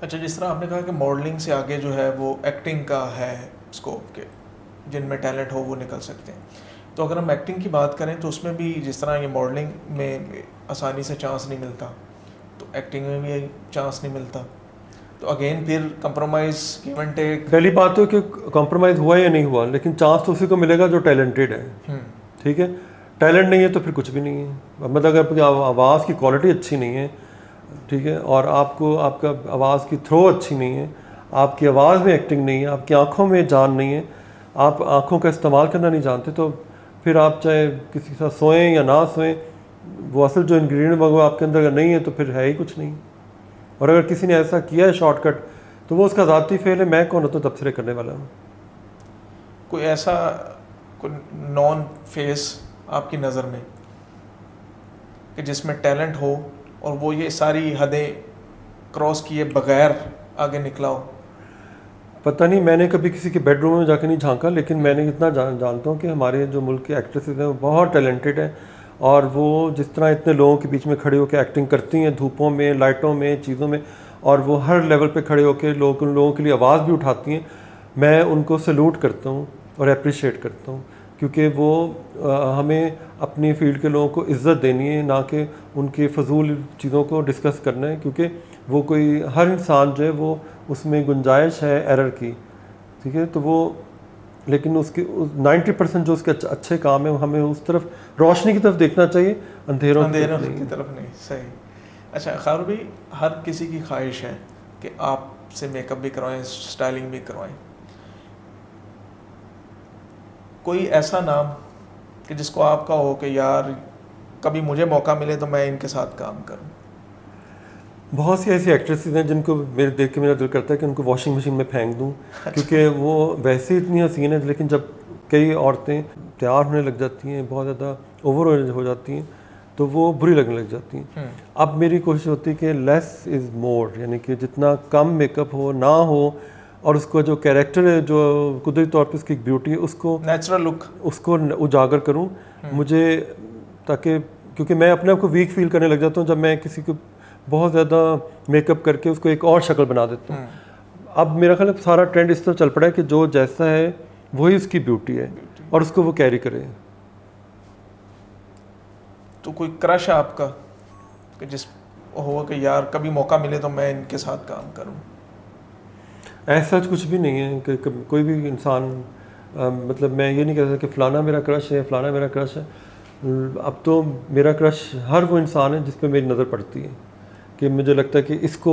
अच्छा, जिस तरह आपने कहा कि मॉडलिंग से आगे जो है वो एक्टिंग का है स्कोप के, जिनमें टैलेंट हो वो निकल सकते हैं, तो अगर हम एक्टिंग की बात करें तो उसमें भी जिस तरह ये मॉडलिंग में आसानी से चांस नहीं मिलता, तो एक्टिंग में भी चांस नहीं मिलता, तो अगेन फिर कंप्रोमाइज़ गिव एंड टेक। पहली बात तो कि कॉम्प्रोमाइज़ हुआ या नहीं हुआ, लेकिन चांस तो उसी को मिलेगा जो टैलेंटेड है। ठीक है, टैलेंट नहीं है तो फिर कुछ भी नहीं है। मतलब अगर आपकी आवाज़ की क्वालिटी अच्छी नहीं है, ठीक है, और आपको आपका आवाज़ की थ्रो अच्छी नहीं है, आपकी आवाज़ में एक्टिंग नहीं है, आपकी आंखों में जान नहीं है, आप आंखों का इस्तेमाल करना नहीं जानते, तो फिर आप चाहे किसी के साथ सोएं या ना सोएं, वो असल जो इंग्रेडिएंट वो आपके अंदर अगर नहीं है तो फिर है ही कुछ नहीं। और अगर किसी ने ऐसा किया है शॉर्टकट, तो वो उसका ज़ाती फेल है। मैं कौन होता हूँ तबसरे करने वाला हूँ? कोई ऐसा कोई नॉन फेस आपकी नज़र में कि जिसमें टैलेंट हो और वो ये सारी हदें क्रॉस किए बगैर आगे निकला हो? पता नहीं, मैंने कभी किसी के बेडरूम में जाकर नहीं झांका, लेकिन मैंने इतना जानता हूँ कि हमारे जो मुल्क के एक्ट्रेसेस हैं वो बहुत टैलेंटेड हैं, और वो जिस तरह इतने लोगों के बीच में खड़े होकर एक्टिंग करती हैं, धूपों में, लाइटों में, चीज़ों में, और वो हर लेवल पे खड़े होकर उन लोगों के लिए आवाज़ भी उठाती हैं। मैं उनको सैल्यूट करता हूँ और अप्रिशिएट करता हूँ, क्योंकि वो हमें अपनी फील्ड के लोगों को इज़्ज़त देनी है, ना कि उनकी फजूल चीज़ों को डिस्कस करना है, क्योंकि वो कोई हर इंसान जो है वो उसमें गुंजाइश है एरर की। ठीक है, तो वो लेकिन उसके 90% जो उसके अच्छे काम है हमें उस तरफ रोशनी की तरफ देखना चाहिए, अंधेरों की तरफ नहीं। सही। अच्छा खारू भाई, हर किसी की ख्वाहिश है कि आपसे मेकअप भी करवाएं, स्टाइलिंग भी करवाएं, कोई ऐसा नाम कि जिसको आपका हो कि यार कभी मुझे मौका मिले तो मैं इनके साथ काम करूं? बहुत सी ऐसी एक्ट्रेसेस हैं जिनको मेरे देख के मेरा दिल करता है कि उनको वॉशिंग मशीन में फेंक दूं, क्योंकि वो वैसे ही इतनी हसीन है, लेकिन जब कई औरतें तैयार होने लग जाती हैं, बहुत ज़्यादा ओवर हो जाती हैं, तो वो बुरी लगने लग जाती हैं। अब मेरी कोशिश होती है कि लेस इज़ मोर, यानी कि जितना कम मेकअप हो ना हो, और उसका जो कैरेक्टर है, जो कुदरती तौर पे उसकी ब्यूटी है, उसको नेचुरल लुक उसको उजागर करूं मुझे, ताकि क्योंकि मैं अपने आप को वीक फील करने लग जाता हूं जब मैं किसी को बहुत ज़्यादा मेकअप करके उसको एक और शक्ल बना देता हूँ। अब मेरा ख्याल है सारा ट्रेंड इस तरह चल पड़ा है कि जो जैसा है वही उसकी ब्यूटी है, और उसको वो कैरी करे। तो कोई क्रश है आपका कि जिस हो कि यार कभी मौका मिले तो मैं इनके साथ काम करूं? ऐसा कुछ भी नहीं है कि कोई भी इंसान, मतलब मैं ये नहीं कह सकता कि फ़लाना मेरा क्रश है, फ़लाना मेरा क्रश है। अब तो मेरा क्रश हर वो इंसान है जिस पे मेरी नज़र पड़ती है कि मुझे लगता है कि इसको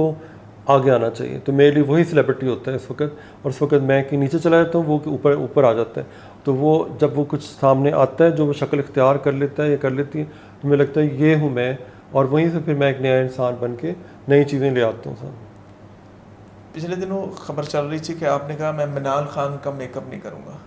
आगे आना चाहिए, तो मेरे लिए वही सेलिब्रिटी होता है इस वक्त। और उस वक्त मैं कि नीचे चला जाता हूँ, वो ऊपर ऊपर आ जाता है। तो वो जब वो कुछ सामने आता है जो वो शक्ल इख्तियार कर लेता है या कर लेती है, तो मुझे लगता है ये हूँ मैं, और वहीं से फिर मैं एक नया इंसान बन के नई चीज़ें ले आता हूँ सामने। पिछले दिनों खबर चल रही थी कि आपने कहा मैं मिनाल खान का मेकअप नहीं करूँगा।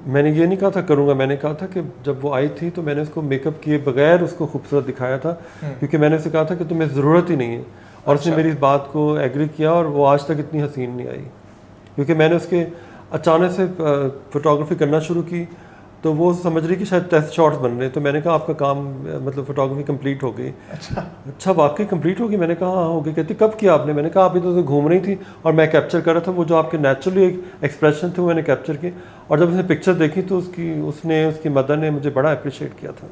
मैंने ये नहीं कहा था करूँगा, मैंने कहा था कि जब वो आई थी तो मैंने उसको मेकअप किए बगैर उसको खूबसूरत दिखाया था, क्योंकि मैंने उसे कहा था कि तुम्हें ज़रूरत ही नहीं है, और उसने मेरी इस बात को एग्री किया, और वो आज तक इतनी हसीन नहीं आई। क्योंकि मैंने उसके अचानक से फ़ोटोग्राफी करना शुरू की, तो वो समझ रही कि शायद टेस्ट शॉट्स बन रहे हैं, तो मैंने कहा आपका काम मतलब फ़ोटोग्राफी कंप्लीट हो गई। अच्छा वाकई कंप्लीट हो गई? मैंने कहा हाँ हो गई। कहती कब किया आपने? मैंने कहा आप इधर उधर घूम रही थी और मैं कैप्चर कर रहा था, वो जो आपके नेचुरली एक्सप्रेशन थे वो मैंने कैप्चर किए। और जब उसने पिक्चर देखी तो उसकी मदर ने मुझे बड़ा अप्रिशिएट किया था।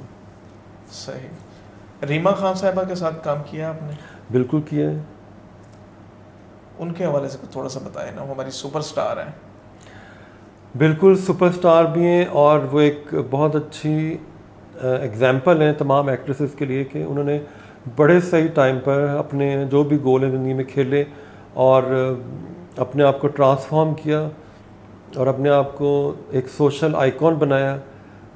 सही। रीमा खान साहिबा के साथ काम किया आपने? बिल्कुल किया है। उनके हवाले से थोड़ा सा बताएं ना, वो हमारी सुपरस्टार हैं। बिल्कुल सुपरस्टार भी हैं, और वो एक बहुत अच्छी एग्जाम्पल है तमाम एक्ट्रेसेस के लिए कि उन्होंने बड़े सही टाइम पर अपने जो भी गोल हैं ज़िंदगी में खेले, और अपने आप को ट्रांसफॉर्म किया, और अपने आप को एक सोशल आइकॉन बनाया,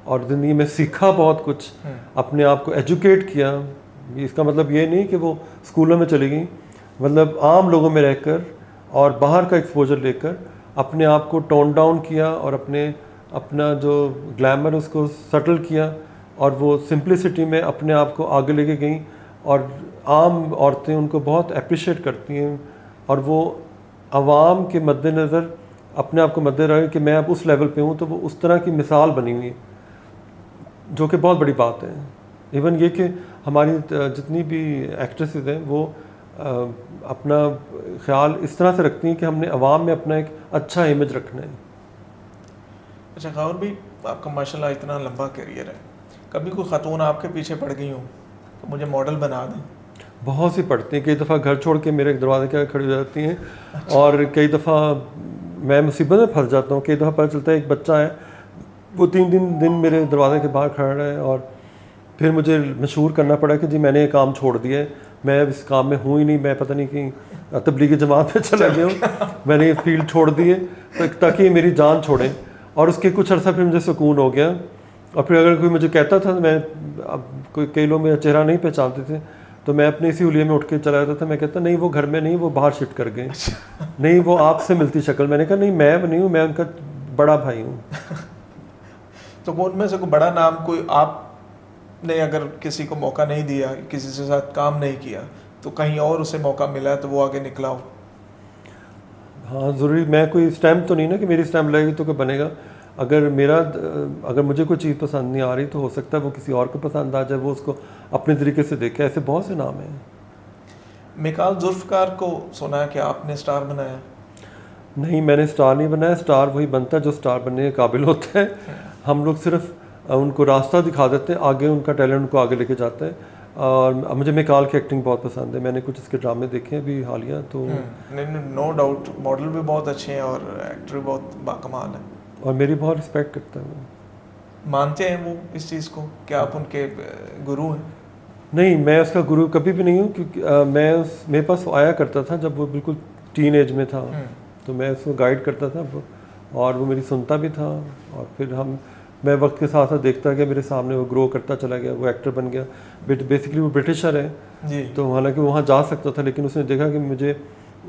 और ज़िंदगी में सीखा बहुत कुछ, अपने आप को एजुकेट किया। इसका मतलब ये नहीं कि वो स्कूलों में चली गई, मतलब आम लोगों में रहकर और बाहर का एक्सपोजर लेकर अपने आप को टोन डाउन किया, और अपना जो ग्लैमर उसको सटल किया, और वो सिंप्लिसिटी में अपने आप को आगे लेके गई, और आम औरतें उनको बहुत अप्रिशिएट करती हैं, और वो आवाम के मद्देनज़र अपने आप को मद्देनज़र कि मैं अब उस लेवल पे हूँ, तो वो उस तरह की मिसाल बनी हुई है, जो कि बहुत बड़ी बात है। इवन ये कि हमारी जितनी भी एक्ट्रेसेस हैं वो अपना ख्याल इस तरह से रखती हैं कि हमने अवाम में अपना एक अच्छा इमेज रखना है। अच्छा खबर भी, आपका माशाल्लाह इतना लंबा करियर है, कभी कोई ख़तून आपके पीछे पड़ गई हो तो मुझे मॉडल बना दें? बहुत सी पढ़ती हैं, कई दफ़ा घर छोड़ के मेरे दरवाजे के आगे खड़ी हो जाती हैं। और कई दफ़ा मैं मुसीबत में फंस जाता हूँ। कई दफ़ा पता चलता है एक बच्चा है वो 3 दिन मेरे दरवाजे के बाहर खड़ा है और फिर मुझे मशहूर करना पड़ा कि जी मैंने ये काम छोड़ दिया है, मैं अब इस काम में हूँ ही नहीं, मैं पता नहीं कि तबलीगी जमात में चला गया हूँ, मैंने ये फील्ड छोड़ दी है ताकि ये मेरी जान छोड़ें। और उसके कुछ अर्सा फिर मुझे सुकून हो गया। और फिर अगर कोई मुझे कहता था, मैं अब कई लोग मेरा चेहरा नहीं पहचानते थे तो मैं अपने इसी हुलिये में उठ के चला जाता था। मैं कहता नहीं वो घर में नहीं, वो बाहर शिफ्ट कर गए, नहीं वो आपसे मिलती शक्ल। मैंने कहा नहीं मैं नहीं हूँ, मैं उनका बड़ा भाई हूँ। तो उनमें से कोई बड़ा नाम, कोई आपने अगर किसी को मौका नहीं दिया, किसी से साथ काम नहीं किया तो कहीं और उसे मौका मिला है तो वो आगे निकला हो? हाँ ज़रूरी, मैं कोई स्टैम्प तो नहीं ना कि मेरी स्टैम्प लगेगी तो कोई बनेगा। अगर मुझे कोई चीज़ पसंद नहीं आ रही तो हो सकता है वो किसी और को पसंद आ जाए, वो उसको अपने तरीके से देखे। ऐसे बहुत से नाम हैं। मिकाल जुल्फ़कार को सुना है कि आपने स्टार बनाया? नहीं, मैंने स्टार नहीं बनाया। स्टार वही बनता है जो स्टार बनने के काबिल होता है। हम लोग सिर्फ उनको रास्ता दिखा देते हैं, आगे उनका टैलेंट उनको आगे लेके जाता है। और मुझे मिकाल की एक्टिंग बहुत पसंद है, मैंने कुछ इसके ड्रामे देखे हैं अभी हालिया। तो नहीं, नो डाउट मॉडल भी बहुत अच्छे हैं और एक्टर भी बहुत बाकमाल है और मेरी बहुत रिस्पेक्ट करता है वो। मानते हैं वो इस चीज़ को कि आप उनके गुरु हैं? नहीं, मैं उसका गुरु कभी भी नहीं हूँ, क्योंकि मेरे पास वो आया करता था जब वो बिल्कुल टीन एज में था, तो मैं उसको गाइड करता था और वो मेरी सुनता भी था। और फिर मैं वक्त के साथ साथ देखता गया, मेरे सामने वो ग्रो करता चला गया, वो एक्टर बन गया। बेसिकली वो ब्रिटिशर है जी। तो हालांकि वो वहाँ जा सकता था, लेकिन उसने देखा कि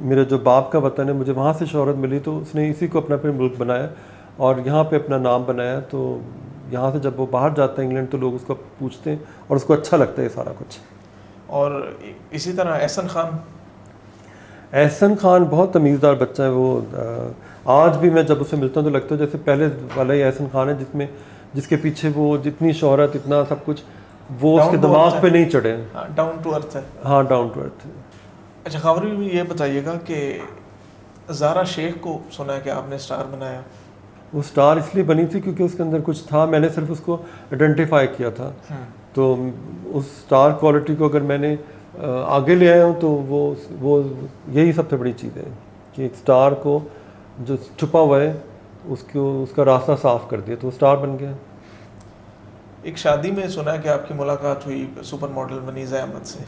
मेरे जो बाप का वतन है, मुझे वहाँ से शोहरत मिली, तो उसने इसी को अपना फिर मुल्क बनाया और यहाँ पे अपना नाम बनाया। तो यहाँ से जब वो बाहर जाता है इंग्लैंड तो लोग उसको पूछते हैं और उसको अच्छा लगता है ये सारा कुछ। और इसी तरह एहसन खान बहुत तमीज़दार बच्चा है वो। आज भी मैं जब उससे मिलता हूँ तो लगता है जैसे पहले वाला ही एहसन खान है, जिसके पीछे वो जितनी शोहरत, इतना सब कुछ वो उसके दिमाग पे नहीं चढ़े। डाउन टू अर्थ है। हाँ, डाउन टू अर्थ है। अच्छा खबरी में ये बताइएगा कि ज़ारा शेख को सुना है कि आपने स्टार बनाया? वो स्टार इसलिए बनी थी क्योंकि उसके अंदर कुछ था, मैंने सिर्फ उसको आइडेंटिफाई किया था। तो उस स्टार क्वालिटी को अगर मैंने आगे ले आया हूँ तो वो यही सबसे बड़ी चीज़ है कि एक स्टार को जो छुपा हुआ है उसका रास्ता साफ कर दिया तो वो स्टार बन गया। एक शादी में सुना है कि आपकी मुलाकात हुई सुपर मॉडल वनीज़ा अहमद से,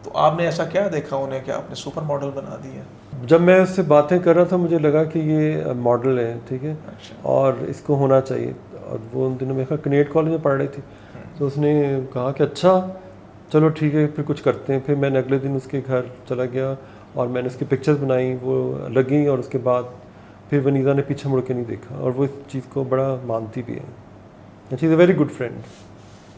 तो आपने ऐसा क्या देखा उन्हें कि आपने सुपर मॉडल बना दिया? जब मैं उससे बातें कर रहा था मुझे लगा कि ये मॉडल है, ठीक है। अच्छा। और इसको होना चाहिए। और वो उन दिनों में कनेट कॉलेज में पढ़ रही थी, तो उसने कहा कि अच्छा चलो ठीक है फिर कुछ करते हैं। फिर मैंने अगले दिन उसके घर चला गया और मैंने उसकी पिक्चर्स बनाई, वो लगी। और उसके बाद फिर वनीज़ा ने पीछे मुड़ के नहीं देखा और वो इस चीज़ को बड़ा मानती भी है। She is a very good friend.